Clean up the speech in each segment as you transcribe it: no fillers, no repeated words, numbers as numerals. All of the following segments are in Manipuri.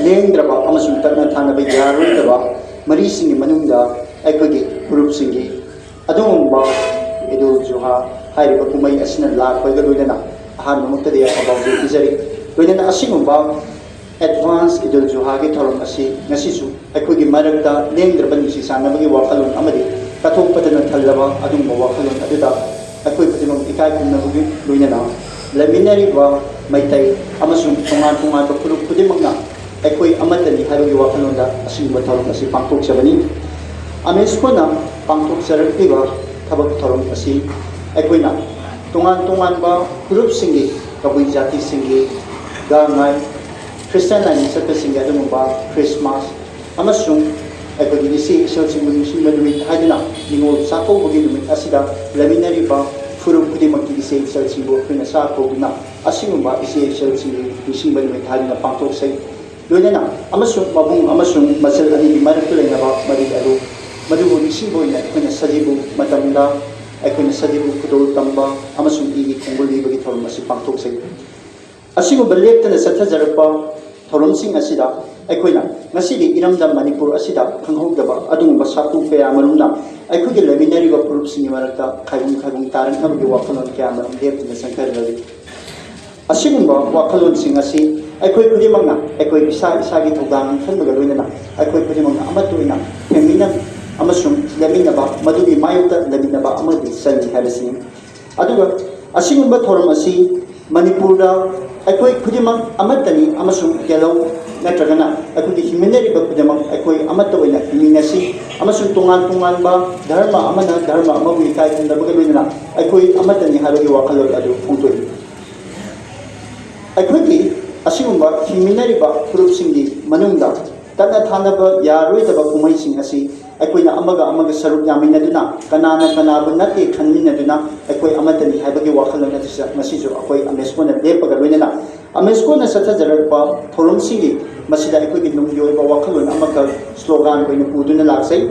ꯂꯦꯡꯗ꯭ꯔꯕ ꯑꯃꯁꯨꯡ ꯇꯠꯅ ꯊꯥꯅꯕ ꯌꯥꯔꯣꯏꯗꯕ ꯃꯔꯤꯁꯤꯡꯒꯤ ꯃꯅꯨꯡꯗ ꯑꯩꯈꯣꯏꯒꯤ ꯐꯨꯔꯨꯞꯁꯤꯡꯒꯤ ꯑꯗꯨꯒꯨꯝꯕ ꯏꯗꯨꯜ ꯖꯨꯍꯥ ꯍꯥꯏꯔꯤꯕ ꯀꯨꯝꯍꯩ ꯑꯁꯤꯅ ꯂꯥꯛꯄꯒ ꯂꯣꯏꯅꯅ ꯑꯍꯥꯟꯕꯃꯛꯇꯗꯤ ꯑꯐꯕ ꯄꯤꯖꯔꯤ ꯂꯣꯏꯅꯅ ꯑꯁꯤꯒꯨꯝꯕ ꯑꯦꯗꯚꯥꯟꯁ ꯏꯗꯨꯜ ꯖꯨꯍꯥꯒꯤ ꯊꯧꯔꯝ ꯑꯁꯤ ꯉꯁꯤꯁꯨ ꯑꯩꯈꯣꯏꯒꯤ ꯃꯔꯛꯇ ꯂꯦꯡꯗ꯭ꯔꯕ ꯅꯨꯡꯁꯤ ꯆꯥꯟꯅꯕꯒꯤ ꯋꯥꯈꯜꯂꯣꯟ ꯑꯃꯗꯤ ꯀꯠꯊꯣꯛꯄꯗꯅ ꯊꯜꯂꯕ ꯑꯗꯨꯒꯨꯝꯕ ꯋꯥꯈꯜꯂꯣꯟ ꯑꯗꯨꯗ ꯑꯩꯈꯣꯏ ꯈꯨꯗꯤꯡꯃꯛ ꯏꯀꯥꯏ ꯈꯨꯝꯅꯕꯒꯤ ꯂꯣꯏꯅꯅ ꯂꯩꯃꯤꯟꯅꯔꯤꯕ ꯃꯩꯇꯩ ꯑꯃꯁꯨꯡ ꯇꯣꯉꯥꯟ ꯇꯣꯉꯥꯟꯕ ꯐꯨꯔꯨꯞ ꯈꯨꯗꯤꯡꯃꯛꯅ ꯑꯩꯈꯣꯏ ꯑꯃꯠꯇꯅꯤ ꯍꯥꯏꯕꯒꯤ ꯋꯥꯈꯜꯂꯣꯟꯗ ꯑꯁꯤꯒꯨꯝꯕ ꯊꯧꯔꯝ ꯑꯁꯤ ꯄꯥꯡꯊꯣꯛꯆꯕꯅꯤ ꯑꯃꯦꯁꯀꯣꯅ ꯄꯥꯡꯊꯣꯛꯆꯔꯛꯂꯤꯕ ꯊꯕꯛ ꯊꯧꯔꯝ ꯑꯁꯤ ꯑꯩꯈꯣꯏꯅ ꯇꯣꯉꯥꯟ ꯇꯣꯉꯥꯟꯕ ꯐꯨꯔꯨꯞꯁꯤꯡꯒꯤ ꯀꯕꯨꯏ ꯖꯥꯇꯤꯁꯤꯡꯒꯤ ꯒꯥꯡꯉꯥꯏ ꯈ꯭ꯔꯤꯁꯇꯥꯟ ꯂꯥꯏꯅꯤꯡ ꯆꯠꯄꯁꯤꯡꯒꯤ ꯑꯗꯨꯒꯨꯝꯕ ꯈ꯭ꯔꯤꯁꯃꯥꯁ ꯑꯃꯁꯨꯡ ꯑꯩꯈꯣꯏꯒꯤ ꯏꯆꯦ ꯏꯆꯜꯁꯤꯡꯕꯨ ꯅꯤꯡꯁꯤꯡꯕ ꯅꯨꯃꯤꯠ ꯍꯥꯏꯗꯨꯅ ꯅꯤꯉꯣꯜ ꯆꯥꯛꯀꯧꯕꯒꯤ ꯅꯨꯃꯤꯠ ꯑꯁꯤꯗ ꯂꯩꯃꯤꯟꯅꯔꯤꯕ ꯐꯨꯔꯨꯞ ꯈꯨꯗꯤꯡꯃꯛꯀꯤ ꯏꯆꯦ ꯏꯆꯜꯁꯤꯡꯕꯨ ꯑꯩꯈꯣꯏꯅ ꯆꯥꯛ ꯀꯧꯗꯨꯅ ꯑꯁꯤꯒꯨꯝꯕ ꯏꯆꯦ ꯏꯆꯜꯁꯤꯡꯒꯤ ꯅꯤꯡꯁꯤꯡꯕ ꯅꯨꯃꯤꯠ ꯍꯥꯏꯗꯨꯅ ꯄꯥꯡꯊꯣꯛꯆꯩ ꯂꯣꯏꯅꯅ ꯑꯃꯁꯨꯡ ꯃꯕꯨꯡ ꯑꯃꯁꯨꯡ ꯃꯆꯜ ꯑꯅꯤꯒꯤ ꯃꯔꯛꯇ ꯂꯩꯅꯕ ꯃꯔꯤ ꯑꯗꯨ ꯃꯗꯨꯕꯨ ꯅꯤꯡꯁꯤꯡꯕ ꯑꯣꯏꯅ ꯑꯩꯈꯣꯏꯅ ꯁꯖꯤꯕꯨ ꯃꯇꯝꯗ ꯑꯩꯈꯣꯏꯅ ꯁꯖꯤꯕꯨ ꯈꯨꯗꯣꯜ ꯇꯝꯕ ꯑꯃꯁꯨꯡ ꯏꯒꯤ ꯈꯣꯡꯒꯨꯜ ꯂꯤꯕꯒꯤ ꯊꯧꯔꯝ ꯑꯁꯤ ꯄꯥꯡꯊꯣꯛꯆꯩ ꯑꯁꯤꯒꯨꯝꯕ ꯂꯦꯞꯇꯅ ꯆꯠꯊꯖꯔꯛꯄ ꯊꯧꯔꯝꯁꯤꯡ ꯑꯁꯤꯗ ꯑꯩꯈꯣꯏꯅ ꯉꯁꯤꯗꯤ ꯏꯔꯝꯗꯝ ꯃꯅꯤꯄꯨꯔ ꯑꯁꯤꯗ ꯈꯪꯍꯧꯗꯕ ꯑꯗꯨꯒꯨꯝꯕ ꯁꯥꯐꯨ ꯀꯌꯥ ꯃꯔꯨꯝꯅ ꯑꯩꯈꯣꯏꯒꯤ ꯂꯩꯃꯤꯟꯅꯔꯤꯕ ꯐꯨꯔꯨꯞꯁꯤꯡꯒꯤ ꯃꯔꯛꯇ ꯈꯥꯏꯕꯨꯡ ꯇꯥꯔꯛꯅꯕꯒꯤ ꯋꯥꯈꯜꯂꯣꯟ ꯀꯌꯥ ꯃꯔꯨꯝ ꯂꯦꯞꯇꯅ ꯆꯪꯊꯔꯛꯂꯤ ꯑꯁꯤꯒꯨꯝꯕ ꯋꯥꯈꯜꯂꯣꯟꯁꯤꯡ ꯑꯁꯤ ꯑꯩꯈꯣꯏ ꯈꯨꯗꯤꯡꯃꯛꯅ ꯑꯩꯈꯣꯏ ꯏꯁꯥ ꯏꯁꯥꯒꯤ ꯊꯧꯗꯥꯡ ꯈꯟꯕꯒ ꯂꯣꯏꯅꯅ ꯑꯩꯈꯣꯏ ꯈꯨꯗꯤꯡꯃꯛꯅ ꯑꯃꯠꯇ ꯑꯣꯏꯅ ꯊꯦꯡꯃꯤꯟꯅ ꯑꯃꯁꯨꯡ ꯂꯩꯃꯤꯟꯅꯕ ꯃꯗꯨꯒꯤ ꯃꯥꯌꯣꯛꯇ ꯂꯩꯃꯤꯟꯅꯕ ꯑꯃꯗꯤ ꯆꯪꯏ ꯍꯥꯏꯕꯁꯤꯅꯤ ꯑꯗꯨꯒ ꯑꯁꯤꯒꯨꯝꯕ ꯊꯧꯔꯝ ꯑꯁꯤ ꯃꯅꯤꯄꯨꯔꯗ ꯑꯩꯈꯣꯏ ꯈꯨꯗꯤꯡꯃꯛ ꯑꯃꯠꯇꯅꯤ ꯑꯃꯁꯨꯡ ꯌꯦꯜꯍꯧ ꯅꯠꯇ꯭ꯔꯒꯅ ꯑꯩꯈꯣꯏꯒꯤ ꯍꯤꯡꯃꯤꯟꯅꯔꯤꯕ ꯈꯨꯗꯤꯡꯃꯛ ꯑꯩꯈꯣꯏ ꯑꯃꯠꯇ ꯑꯣꯏꯅ ꯍꯤꯡꯃꯤꯟꯅꯁꯤ ꯑꯃꯁꯨꯡ ꯇꯣꯉꯥꯟ ꯇꯣꯉꯥꯟꯕ ꯙꯔꯃ ꯑꯃꯅ ꯙꯔꯃ ꯑꯃꯕꯨ ꯏꯀꯥꯏ ꯈꯨꯝꯅꯕꯒ ꯂꯣꯏꯅꯅ ꯑꯩꯈꯣꯏ ꯑꯃꯠꯇꯅꯤ ꯍꯥꯏꯕꯒꯤ ꯋꯥꯈꯜꯂꯣꯟ ꯑꯗꯨ ꯐꯣꯡꯗꯣꯛꯏ ꯑꯩꯈꯣꯏꯒꯤ ꯑꯁꯤꯒꯨꯝꯕ ꯍꯤꯡꯃꯤꯟꯅꯔꯤꯕ ꯐꯨꯔꯨꯞꯁꯤꯡꯒꯤ ꯃꯅꯨꯡꯗ ꯇꯠꯅ ꯊꯥꯅꯕ ꯌꯥꯔꯣꯏꯗꯕ ꯀꯨꯝꯍꯩꯁꯤꯡ ꯑꯁꯤ ꯑꯩꯈꯣꯏꯅ ꯑꯃꯒ ꯁꯔꯨꯛ ꯌꯥꯃꯤꯟꯅꯗꯨꯅ ꯀꯅꯥꯅ ꯀꯅꯥꯕꯨ ꯅꯠꯇꯦ ꯈꯟꯃꯤꯟꯅꯗꯨꯅ ꯑꯩꯈꯣꯏ ꯑꯃꯠꯇꯅꯤ ꯍꯥꯏꯕꯒꯤ ꯋꯥꯈꯜꯂꯣꯟ ꯑꯗꯨꯁꯨ ꯉꯁꯤꯁꯨ ꯑꯩꯈꯣꯏ ꯑꯃꯦꯁꯀꯣꯅ ꯂꯦꯞꯄꯒ ꯂꯣꯏꯅꯅ ꯑꯃꯦꯁꯀꯣꯅ ꯆꯠꯊꯖꯔꯛꯄ ꯊꯧꯔꯝꯁꯤꯡꯒꯤ ꯃꯁꯤꯗ ꯑꯩꯈꯣꯏꯒꯤ ꯅꯨꯡꯒꯤ ꯑꯣꯏꯕ ꯋꯥꯈꯜꯂꯣꯟ ꯑꯃꯈꯛ ꯁ꯭ꯂꯣꯒꯥꯟ ꯑꯣꯏꯅ ꯄꯨꯗꯨꯅ ꯂꯥꯛꯆꯩ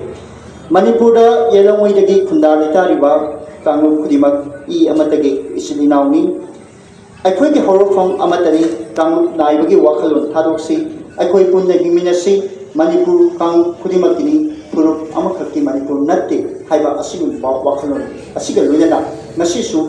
ꯃꯅꯤꯄꯨꯔꯗ ꯌꯦꯜꯂꯝꯉꯣꯏꯗꯒꯤ ꯈꯨꯟꯗꯥ ꯂꯩꯇꯥꯔꯤꯕ ꯀꯥꯡꯂꯨꯞ ꯈꯨꯗꯤꯡꯃꯛ ꯏ ꯑꯃꯠꯇꯒꯤ ꯏꯆꯤꯜ ꯏꯅꯥꯎꯅꯤ ꯑꯩꯈꯣꯏꯒꯤ ꯍꯧꯔꯛꯐꯝ ꯑꯃꯠꯇꯅꯤ ꯀꯥꯡꯂꯨꯞ ꯅꯥꯏꯕꯒꯤ ꯋꯥꯈꯜꯂꯣꯟ ꯊꯥꯗꯣꯛꯁꯤ ꯑꯩꯈꯣꯏ ꯄꯨꯟꯅ ꯍꯤꯡꯃꯤꯟꯅꯁꯤ ꯃꯅꯤꯄꯨꯔ ꯀꯥꯡꯂꯨꯞ ꯈꯨꯗꯤꯡꯃꯛꯀꯤꯅꯤ ꯐꯨꯔꯨꯞ ꯑꯃꯈꯛꯀꯤ ꯃꯅꯤꯄꯨꯔ ꯅꯠꯇꯦ ꯍꯥꯏꯕ ꯑꯁꯤꯒꯨꯝꯕ ꯋꯥꯈꯜꯂꯣꯟ ꯑꯁꯤꯒ ꯂꯣꯏꯅꯅ ꯉꯁꯤꯁꯨ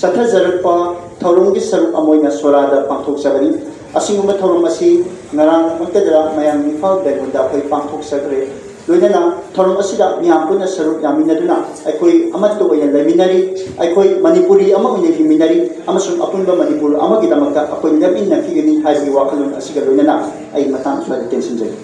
ꯆꯠꯊꯖꯔꯛꯄ ꯊꯧꯔꯝꯒꯤ ꯁꯔꯨꯛ ꯑꯃ ꯑꯣꯏꯅ ꯁꯣꯔꯥꯗ ꯄꯥꯡꯊꯣꯛꯆꯕꯅꯤ ꯑꯁꯤꯒꯨꯝꯕ ꯊꯧꯔꯝ ꯑꯁꯤ ꯉꯔꯥꯡꯃꯛꯇꯗ ꯃꯌꯥꯝ ꯏꯝꯐꯥꯜ ꯕꯦꯡꯒꯣꯜꯗ ꯑꯩꯈꯣꯏ ꯄꯥꯡꯊꯣꯛꯆꯈ꯭ꯔꯦ ꯂꯣꯏꯅꯅ ꯊꯧꯔꯝ ꯑꯁꯤꯗ ꯃꯤꯌꯥꯝ ꯄꯨꯟꯅ ꯁꯔꯨꯛ ꯌꯥꯃꯤꯟꯅꯗꯨꯅ ꯑꯩꯈꯣꯏ ꯑꯃꯠꯇ ꯑꯣꯏꯅ ꯂꯩꯃꯤꯟꯅꯔꯤ ꯑꯩꯈꯣꯏ ꯃꯅꯤꯄꯨꯔꯤ ꯑꯃ ꯑꯣꯏꯅ ꯍꯤꯡꯃꯤꯟꯅꯔꯤ ꯑꯃꯁꯨꯡ ꯑꯄꯨꯟꯕ ꯃꯅꯤꯄꯨꯔ ꯑꯃꯒꯤꯗꯃꯛꯇ ꯑꯩꯈꯣꯏ ꯂꯦꯞꯃꯤꯟꯅꯈꯤꯒꯅꯤ ꯍꯥꯏꯕꯒꯤ ꯋꯥꯈꯜꯂꯣꯟ ꯑꯁꯤꯒ ꯂꯣꯏꯅꯅ ꯑꯩ ꯃꯇꯥꯡ ꯑꯁ꯭ꯋꯥꯏꯗ ꯇꯦꯟꯁꯤꯟꯖꯔꯤ